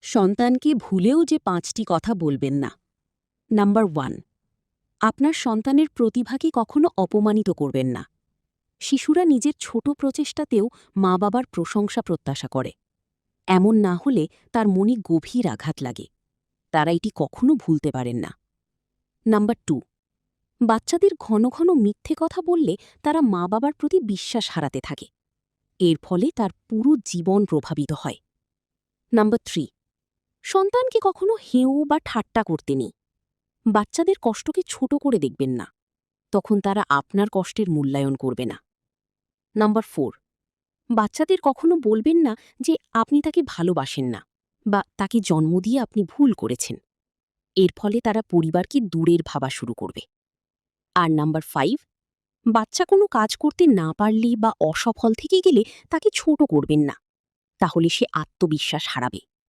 সন্তানকে ভুলেও যে ৫টি কথা বলবেন না। নাম্বার 1, আপনার সন্তানের প্রতিভাকে কখনো অপমানিত করবেন না। শিশুরা নিজের ছোট প্রচেষ্টাতেও মা-বাবার প্রশংসা প্রত্যাশা করে। এমন না হলে তার মনে গভীর আঘাত লাগে। তারা এটি কখনো ভুলতে পারেন না। নাম্বার 2, বাচ্চাদের ঘন ঘন মিথ্যে কথা বললে তারা মা-বাবার প্রতি বিশ্বাস হারাতে থাকে। এর ফলে তার পুরো জীবন প্রভাবিত হয়। নাম্বার 3, সন্তানকে কখনো হেঁও বা ঠাট্টা করতে নেই। বাচ্চাদের কষ্টকে ছোট করে দেখবেন না, তখন তারা আপনার কষ্টের মূল্যায়ন করবে না। নাম্বার 4, বাচ্চাদের কখনো বলবেন না যে আপনি তাকে ভালোবাসেন না বা তাকে জন্ম দিয়ে আপনি ভুল করেছেন। এর ফলে তারা পরিবারকে দূরের ভাবা শুরু করবে। আর নাম্বার 5, বাচ্চা কোনো কাজ করতে না পারলে বা অসফল থেকে গেলে তাকে ছোট করবেন না, তাহলে সে আত্মবিশ্বাস হারাবে।